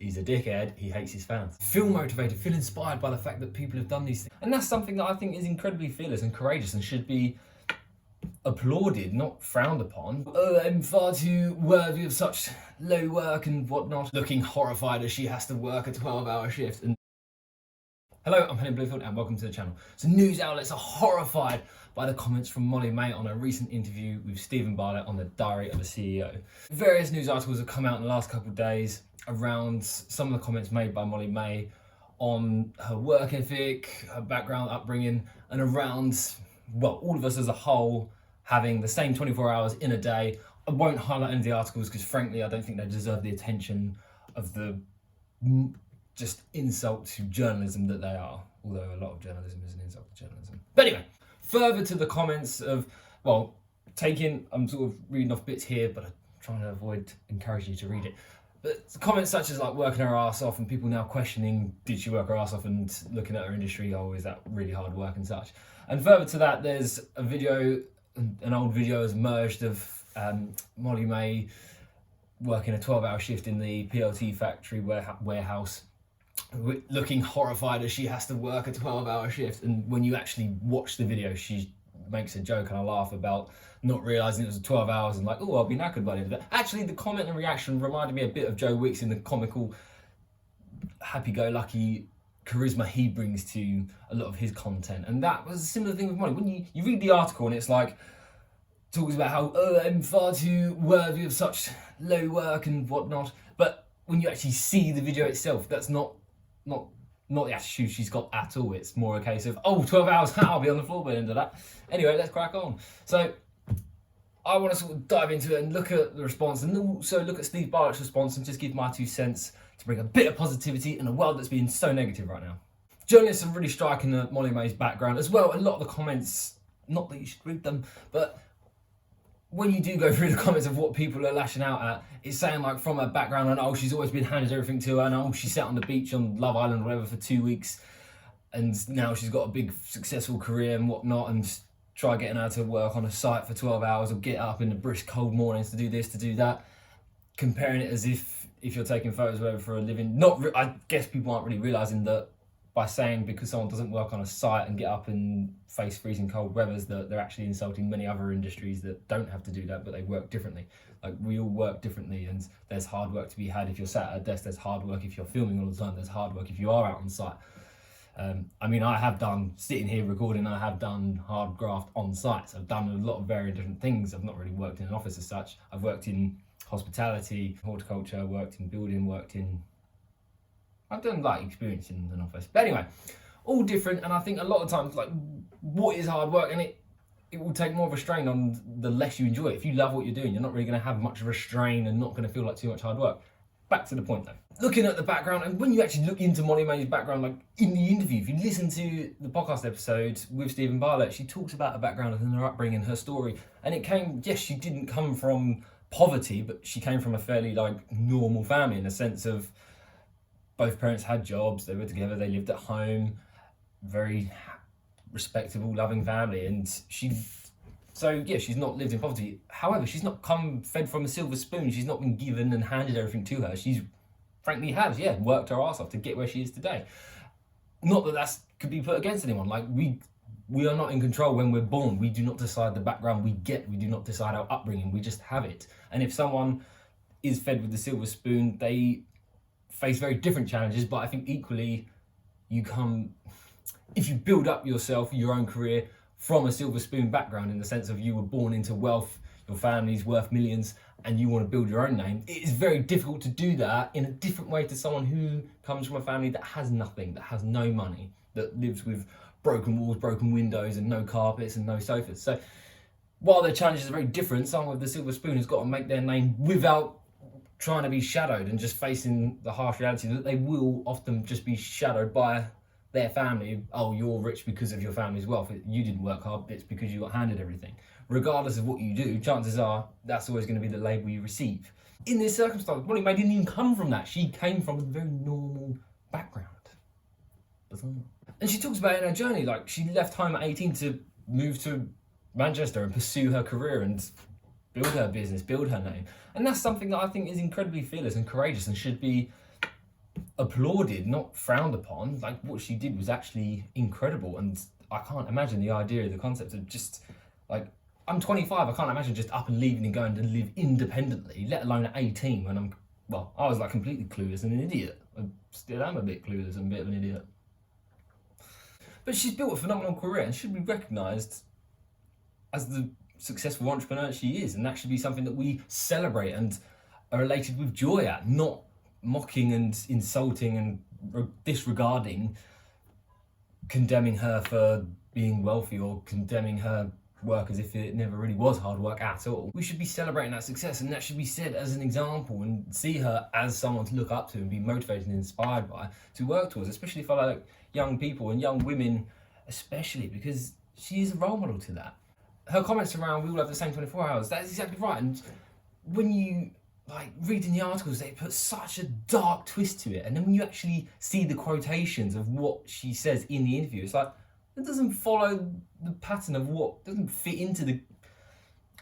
He's a dickhead, he hates his fans. Feel motivated, feel inspired by the fact that people have done these things. And that's something that I think is incredibly fearless and courageous and should be applauded, not frowned upon. I'm far too worthy of such low work and whatnot. Looking horrified as she has to work a 12-hour shift. And hello, I'm Hayden.Bloomfield and welcome to the channel. So news outlets are horrified by the comments from Molly Mae on a recent interview with Steven Bartlett on the Diary of a CEO. Various news articles have come out in the last couple of days around some of the comments made by Molly Mae on her work ethic, her background, upbringing, and around, well, all of us as a whole having the same 24 hours in a day. I won't highlight any of the articles because frankly, I don't think they deserve the attention of the just insult to journalism that they are. Although a lot of journalism is an insult to journalism. But anyway, further to the comments of, well, I'm sort of reading off bits here, but I'm trying to avoid encouraging you to read it. But comments such as like working her ass off and people now questioning, did she work her ass off, and looking at her industry, oh, is that really hard work and such. And further to that, there's a video, an old video has emerged of Molly Mae working a 12-hour shift in the PLT factory warehouse, looking horrified as she has to work a 12-hour shift. And when you actually watch the video, she makes a joke and a laugh about not realising it was 12 hours and like, oh, I'll be knackered by the end of that. Actually, the comment and reaction reminded me a bit of Joe Wicks in the comical, happy-go-lucky charisma he brings to a lot of his content. And that was a similar thing with Molly. When you read the article and it's like, talks about how, oh, I'm far too worthy of such low work and whatnot. But when you actually see the video itself, that's not the attitude she's got at all. It's more a case of, oh, 12 hours, I'll be on the floor by the end of that. Anyway, let's crack on. So I want to sort of dive into it and look at the response and also look at Steve Bartlett's response and just give my 2 cents to bring a bit of positivity in a world that's been so negative right now. Journalists are really striking at Molly Mae's background as well. A lot of the comments, not that you should read them, but when you do go through the comments of what people are lashing out at, it's saying like from her background and oh, she's always been handed everything to her and oh, she sat on the beach on Love Island or whatever for 2 weeks and now she's got a big successful career and whatnot, and try getting her to work on a site for 12 hours or get up in the brisk cold mornings to do this, to do that, comparing it as if you're taking photos or whatever for a living. I guess people aren't really realising that by saying because someone doesn't work on a site and get up and face freezing cold weathers, that they're actually insulting many other industries that don't have to do that, but they work differently. Like we all work differently, and there's hard work to be had if you're sat at a desk, there's hard work if you're filming all the time, there's hard work if you are out on site. I mean, I have done, sitting here recording, I have done hard graft on sites. I've done a lot of very different things. I've not really worked in an office as such. I've worked in hospitality, horticulture, worked in building, I've done like experience in an office. But anyway, all different. And I think a lot of times, like, what is hard work? And it will take more of a strain on the less you enjoy it. If you love what you're doing, you're not really going to have much of a strain and not going to feel like too much hard work. Back to the point though. Looking at the background, and when you actually look into Molly Mae's background, like in the interview, if you listen to the podcast episode with Steven Bartlett, she talks about her background and her upbringing, her story. And it came, yes, she didn't come from poverty, but she came from a fairly like normal family in the sense of both parents had jobs, they were together, they lived at home, very respectable, loving family. And so yeah, she's not lived in poverty. However, she's not come fed from a silver spoon. She's not been given and handed everything to her. She's frankly worked her ass off to get where she is today. Not that that could be put against anyone. Like we are not in control when we're born. We do not decide the background we get. We do not decide our upbringing. We just have it. And if someone is fed with the silver spoon, they face very different challenges. But I think equally, if you build up yourself, your own career from a silver spoon background, in the sense of you were born into wealth, your family's worth millions, and you want to build your own name, it is very difficult to do that in a different way to someone who comes from a family that has nothing, that has no money, that lives with broken walls, broken windows, and no carpets and no sofas. So while their challenges are very different, someone with the silver spoon has got to make their name without trying to be shadowed and just facing the harsh reality that they will often just be shadowed by their family. Oh, you're rich because of your family's wealth. You didn't work hard, it's because you got handed everything. Regardless of what you do, chances are that's always going to be the label you receive. In this circumstance, Molly Mae didn't even come from that. She came from a very normal background. And she talks about it in her journey, like she left home at 18 to move to Manchester and pursue her career and build her business, build her name. And that's something that I think is incredibly fearless and courageous and should be applauded, not frowned upon. Like, what she did was actually incredible, and I can't imagine the idea, the concept of just, like, I'm 25, I can't imagine just up and leaving and going to live independently, let alone at 18 when I was like completely clueless and an idiot. I still am a bit clueless and a bit of an idiot. But she's built a phenomenal career and should be recognised as the successful entrepreneur she is, and that should be something that we celebrate and are elated with joy at, not mocking and insulting and disregarding, condemning her for being wealthy or condemning her work as if it never really was hard work at all. We should be celebrating that success, and that should be said as an example and see her as someone to look up to and be motivated and inspired by, to work towards, especially for like young people and young women especially, because she is a role model to that. Her comments around we all have the same 24 hours, that's exactly right. And when you like reading the articles, they put such a dark twist to it, and then when you actually see the quotations of what she says in the interview, it's like it doesn't follow the pattern of what doesn't fit into the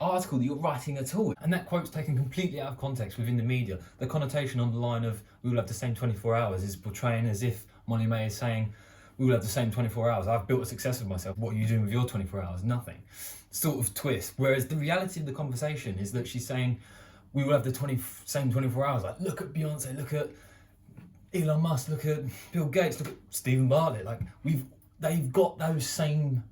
article that you're writing at all. And that quote's taken completely out of context within the media. The connotation on the line of we all have the same 24 hours is portraying as if Molly Mae is saying we all have the same 24 hours. I've built a success for myself. What are you doing with your 24 hours? Nothing. Sort of twist. Whereas the reality of the conversation is that she's saying we will have the same 24 hours. Like, look at Beyonce, look at Elon Musk, look at Bill Gates, look at Steven Bartlett. Like, they've got those same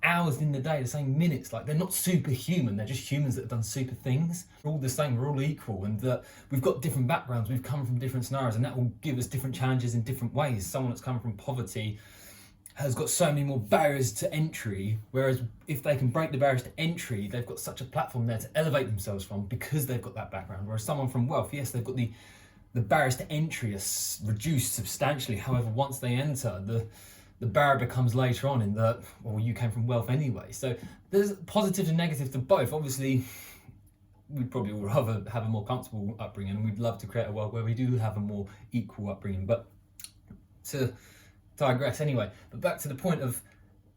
hours in the day, the same minutes. Like, they're not superhuman, they're just humans that have done super things. We're all the same, we're all equal, and that we've got different backgrounds, we've come from different scenarios, and that will give us different challenges in different ways. Someone that's come from poverty has got so many more barriers to entry, whereas if they can break the barriers to entry, they've got such a platform there to elevate themselves from because they've got that background. Whereas someone from wealth, yes, they've got the barriers to entry are reduced substantially. However, once they enter, the barrier becomes later on in that, well, you came from wealth anyway. So there's positives and negatives to both. Obviously, we'd probably all rather have a more comfortable upbringing, and we'd love to create a world where we do have a more equal upbringing. But to digress anyway, but back to the point of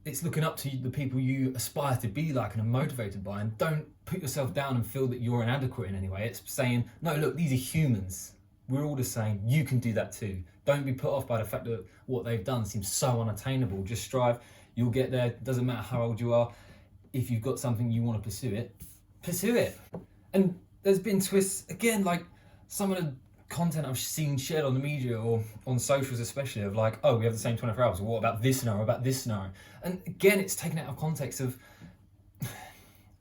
it's looking up to the people you aspire to be like and are motivated by, and don't put yourself down and feel that you're inadequate in any way. It's saying, no, look, these are humans. We're all the same. You can do that too. Don't be put off by the fact that what they've done seems so unattainable. Just strive. You'll get there. Doesn't matter how old you are. If you've got something you want to pursue it, pursue it. And there's been twists, again, like some of the content I've seen shared on the media or on socials especially of like, oh, we have the same 24 hours. Well, what about this scenario, about this scenario? And again, it's taken out of context of,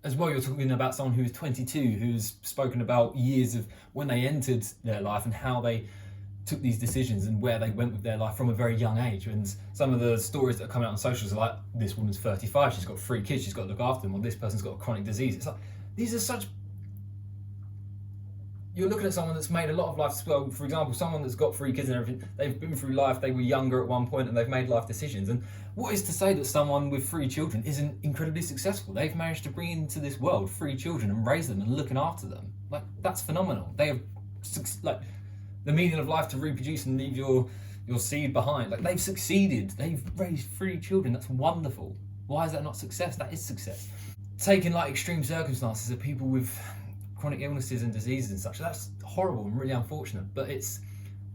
as well, you're talking about someone who's 22, who's spoken about years of when they entered their life and how they took these decisions and where they went with their life from a very young age. And some of the stories that are coming out on socials are like, this woman's 35, she's got 3 kids, she's got to look after them, or this person's got a chronic disease. It's like, these are such... You're looking at someone that's made a lot of life, well, for example, someone that's got 3 kids and everything, they've been through life, they were younger at one point and they've made life decisions. And what is to say that someone with 3 children isn't incredibly successful? They've managed to bring into this world 3 children and raise them and looking after them. Like, that's phenomenal. They have, like, the meaning of life to reproduce and leave your seed behind. Like, they've succeeded. They've raised 3 children. That's wonderful. Why is that not success? That is success. Taking like extreme circumstances of people with chronic illnesses and diseases and such, that's horrible and really unfortunate, but it's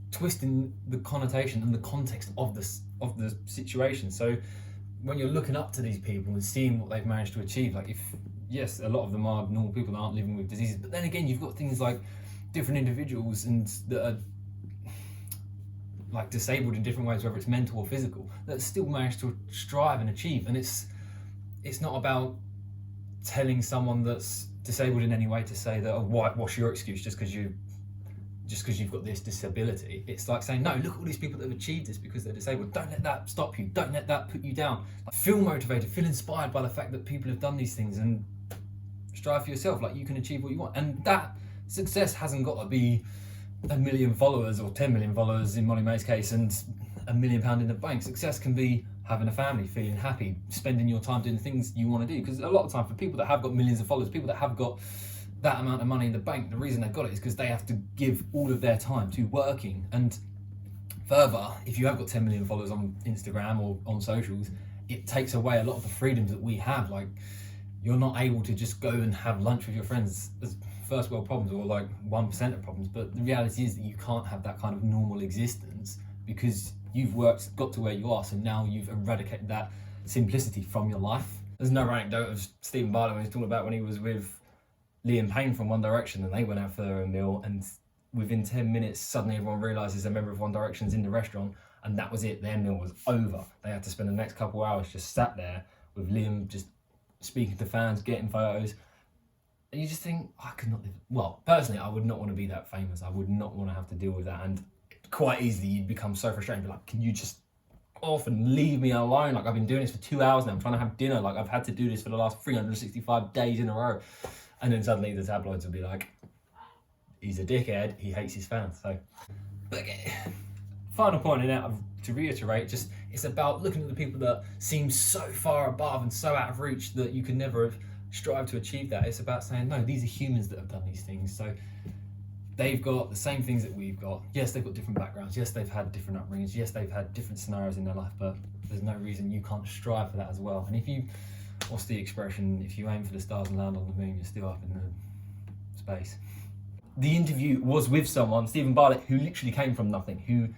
twisting the connotation and the context of the situation. So when you're looking up to these people and seeing what they've managed to achieve, like, if yes, a lot of them are normal people that aren't living with diseases, but then again, you've got things like different individuals and that are like disabled in different ways, whether it's mental or physical, that still manage to strive and achieve. And it's not about telling someone that's disabled in any way to say that, oh, what's your excuse just because you've got this disability. It's like saying, no, look at all these people that have achieved this because they're disabled. Don't let that stop you. Don't let that put you down. Like, feel motivated, feel inspired by the fact that people have done these things, and strive for yourself. Like, you can achieve what you want. And that success hasn't got to be 1 million followers or 10 million followers in Molly Mae's case and £1 million in the bank. Success can be having a family, feeling happy, spending your time doing the things you want to do. Because a lot of time for people that have got millions of followers, people that have got that amount of money in the bank, the reason they've got it is because they have to give all of their time to working. And further, if you have got 10 million followers on Instagram or on socials, it takes away a lot of the freedoms that we have. Like, you're not able to just go and have lunch with your friends. As first world problems or like 1% of problems, but the reality is that you can't have that kind of normal existence because you've got to where you are, so now you've eradicated that simplicity from your life. There's another anecdote of Steven Bartlett when he's talking about when he was with Liam Payne from One Direction and they went out for a meal, and within 10 minutes suddenly everyone realises a member of One Direction's in the restaurant, and that was it, their meal was over. They had to spend the next couple of hours just sat there with Liam just speaking to fans, getting photos. And you just think, I could not live. Well, personally, I would not want to be that famous. I would not want to have to deal with that. And quite easily, you'd become so frustrated and be like, can you just off and leave me alone? Like, I've been doing this for 2 hours now. I'm trying to have dinner. Like, I've had to do this for the last 365 days in a row. And then suddenly the tabloids will be like, he's a dickhead. He hates his fans. So, but final point in that, to reiterate, just it's about looking at the people that seem so far above and so out of reach that you can never have strive to achieve that. It's about saying, no, these are humans that have done these things. So they've got the same things that we've got. Yes, they've got different backgrounds. Yes, they've had different upbringings. Yes, they've had different scenarios in their life, but there's no reason you can't strive for that as well. And if you, what's the expression? If you aim for the stars and land on the moon, you're still up in the space. The interview was with someone, Steven Bartlett, who literally came from nothing, who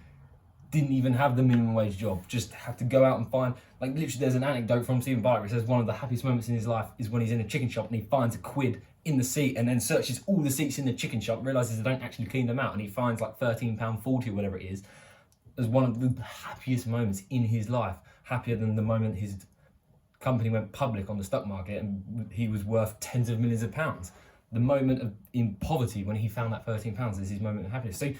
didn't even have the minimum wage job, just had to go out and find, like literally there's an anecdote from Steven Bartlett where he says one of the happiest moments in his life is when he's in a chicken shop and he finds a quid in the seat and then searches all the seats in the chicken shop, realises they don't actually clean them out, and he finds like £13.40 or whatever it is, as one of the happiest moments in his life, happier than the moment his company went public on the stock market and he was worth tens of millions of pounds. The moment in poverty when he found that £13 is his moment of happiness. So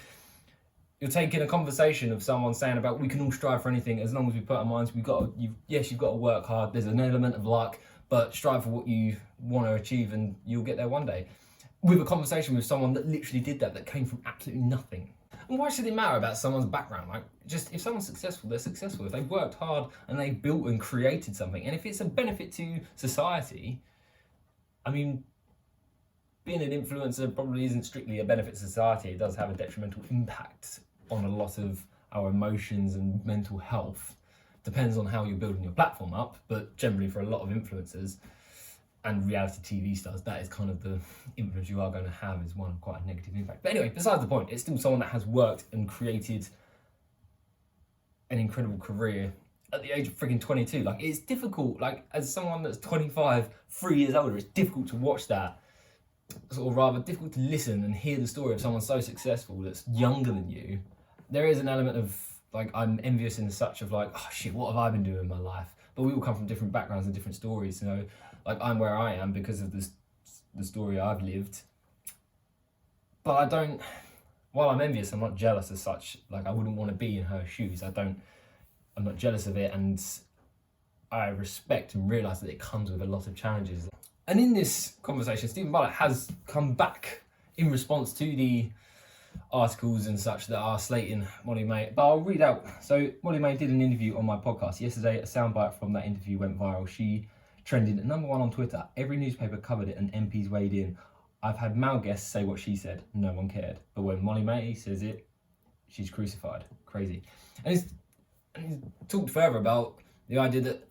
you're taking a conversation of someone saying about we can all strive for anything as long as we put our minds, you've got to work hard, there's an element of luck, but strive for what you want to achieve and you'll get there one day. With a conversation with someone that literally did that came from absolutely nothing. And why should it matter about someone's background? Like, just if someone's successful, they're successful. If they've worked hard and they built and created something, and if it's a benefit to society, I mean, being an influencer probably isn't strictly a benefit to society. It does have a detrimental impact on a lot of our emotions and mental health. Depends on how you're building your platform up, but generally for a lot of influencers and reality TV stars, that is kind of the influence you are going to have, is one quite a negative impact. But anyway, besides the point, it's still someone that has worked and created an incredible career at the age of freaking 22. Like, it's difficult, like as someone that's 25, 3 years older, it's difficult to watch that, sort of rather difficult to listen and hear the story of someone so successful that's younger than you. There is an element of like, I'm envious in such of like, oh shit, what have I been doing in my life? But we all come from different backgrounds and different stories. You know, like I'm where I am because of the story I've lived. But I don't, while I'm envious, I'm not jealous as such. Like, I wouldn't want to be in her shoes. I'm not jealous of it, and I respect and realise that it comes with a lot of challenges. And in this conversation, Steven Bartlett has come back in response to the articles and such that are slating Molly Mae. But I'll read out. So Molly Mae did an interview on my podcast yesterday. A soundbite from that interview went viral. She trended #1 on Twitter. Every newspaper covered it and MPs weighed in. I've had male guests say what she said. No one cared. But when Molly Mae says it, she's crucified. Crazy. And he's talked further about the idea that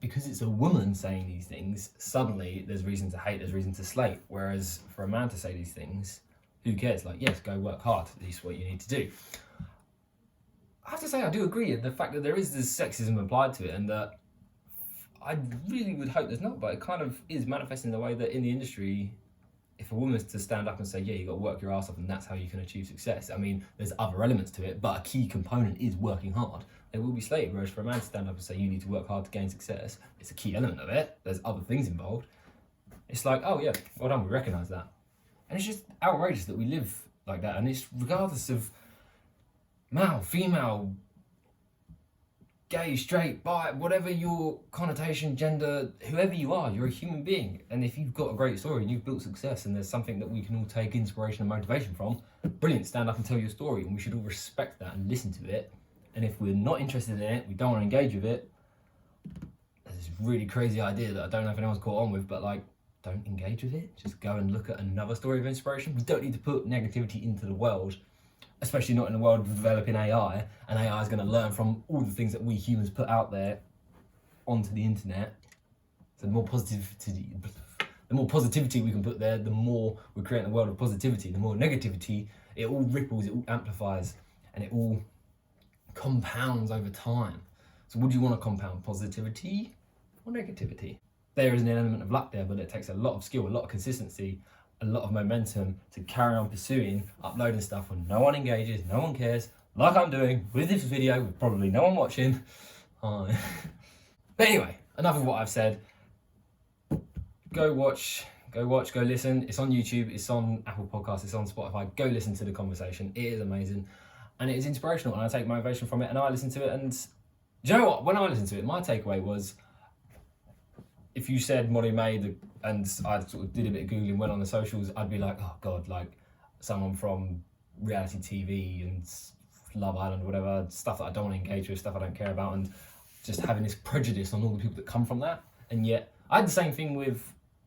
because it's a woman saying these things, suddenly there's reason to hate, there's reason to slate. Whereas for a man to say these things, who cares? Like, yes, go work hard. At least what you need to do. I have to say, I do agree with the fact that there is this sexism applied to it, and that I really would hope there's not, but it kind of is manifesting the way that in the industry, if a woman's to stand up and say, yeah, you got to work your ass off and that's how you can achieve success. I mean, there's other elements to it, but a key component is working hard. They will be slated, whereas for a man to stand up and say you need to work hard to gain success, it's a key element of it. There's other things involved. It's like, oh yeah, well done, we recognise that. And it's just outrageous that we live like that, and it's regardless of male, female, gay, straight, bi, whatever your connotation, gender, whoever you are, you're a human being. And if you've got a great story and you've built success and there's something that we can all take inspiration and motivation from, brilliant, stand up and tell your story, and we should all respect that and listen to it. And if we're not interested in it, we don't want to engage with it, there's this really crazy idea that I don't know if anyone's caught on with, but like, don't engage with it. Just go and look at another story of inspiration. We don't need to put negativity into the world, especially not in a world of developing AI, and AI is going to learn from all the things that we humans put out there onto the internet. So the more positivity the more positivity we can put there, the more we're creating a world of positivity. The more negativity, it all ripples, it all amplifies, and it all compounds over time. So would you want to compound positivity or negativity? There is an element of luck there, but it takes a lot of skill, a lot of consistency, a lot of momentum to carry on pursuing, uploading stuff when no one engages, no one cares, like I'm doing with this video with probably no one watching. But anyway, enough of what I've said. Go watch, go listen. It's on YouTube, it's on Apple Podcasts, it's on Spotify. Go listen to the conversation. It is amazing and it is inspirational, and I take motivation from it and I listen to it. And do you know what? When I listened to it, my takeaway was, if you said Molly Mae, and I sort of did a bit of Googling, went on the socials, I'd be like, oh God, like someone from reality TV and Love Island, whatever, stuff that I don't want to engage with, stuff I don't care about, and just having this prejudice on all the people that come from that. And yet, I had the same thing with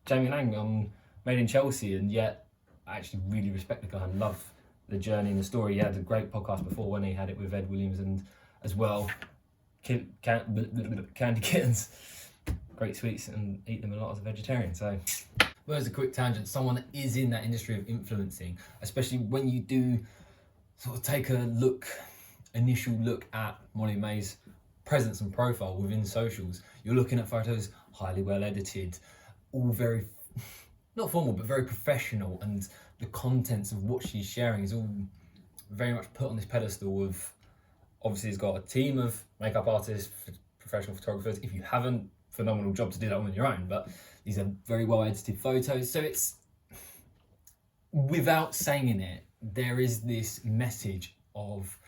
Jamie Lang on Made in Chelsea, and yet I actually really respect the guy and love the journey and the story. He had a great podcast before when he had it with Ed Williams, and as well, Candy Kittens. Great sweets, and eat them a lot as a vegetarian. So, well, as a quick tangent, someone that is in that industry of influencing, especially when you do sort of take a initial look at Molly Mae's presence and profile within socials, you're looking at photos highly well edited, all very, not formal, but very professional, and the contents of what she's sharing is all very much put on this pedestal of, obviously he's got a team of makeup artists, professional photographers. If you haven't, phenomenal job to do that on your own, but these are very well edited photos. So it's, without saying it, there is this message of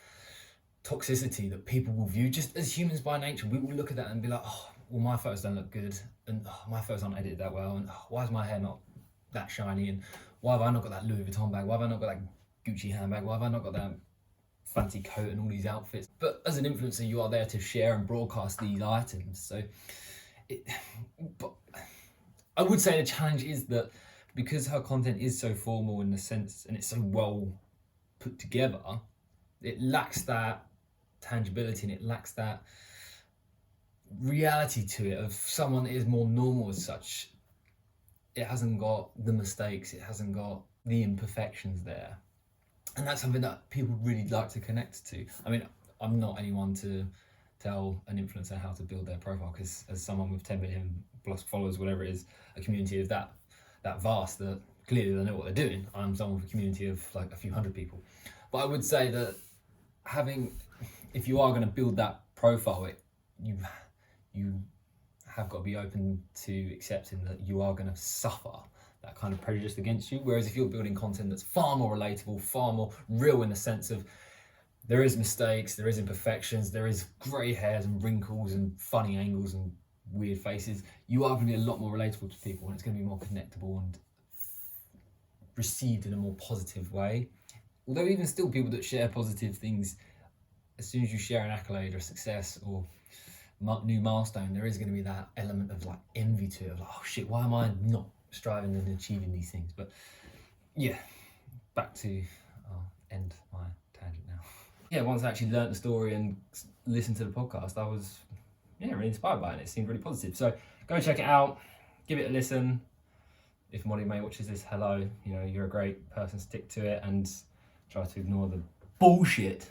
toxicity that people will view just as humans by nature. We will look at that and be like, oh, well, my photos don't look good, and oh, my photos aren't edited that well, and oh, why is my hair not that shiny, and why have I not got that Louis Vuitton bag, why have I not got that Gucci handbag, why have I not got that fancy coat and all these outfits? But as an influencer, you are there to share and broadcast these items. So but I would say the challenge is that because her content is so formal in the sense, and it's so well put together, it lacks that tangibility and it lacks that reality to it of someone that is more normal as such. It hasn't got the mistakes, it hasn't got the imperfections there. And that's something that people really like to connect to. I mean, I'm not anyone to tell an influencer how to build their profile, because as someone with 10 million plus followers, whatever it is, a community of that vast, that clearly they know what they're doing. I'm someone with a community of like a few hundred people. But I would say that if you are going to build that profile, you have got to be open to accepting that you are going to suffer that kind of prejudice against you. Whereas if you're building content that's far more relatable, far more real, in the sense of there is mistakes, there is imperfections, there is grey hairs and wrinkles and funny angles and weird faces, you are going to be a lot more relatable to people, and it's going to be more connectable and received in a more positive way. Although even still, people that share positive things, as soon as you share an accolade or success or new milestone, there is going to be that element of like envy to it, of like, oh shit, why am I not striving and achieving these things? But yeah, back to, I'll end my tangent now. Yeah, once I actually learnt the story and listened to the podcast, I was really inspired by it, and it seemed really positive. So go check it out, give it a listen. If Molly Mae watches this, hello, you're a great person, stick to it and try to ignore the bullshit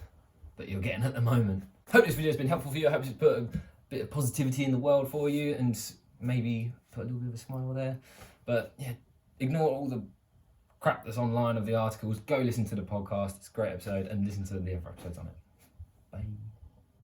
that you're getting at the moment. Hope this video has been helpful for you. I hope it's put a bit of positivity in the world for you, and maybe put a little bit of a smile there. But yeah, ignore all the crap that's online of the articles. Go listen to the podcast. It's a great episode, and listen to the other episodes on it.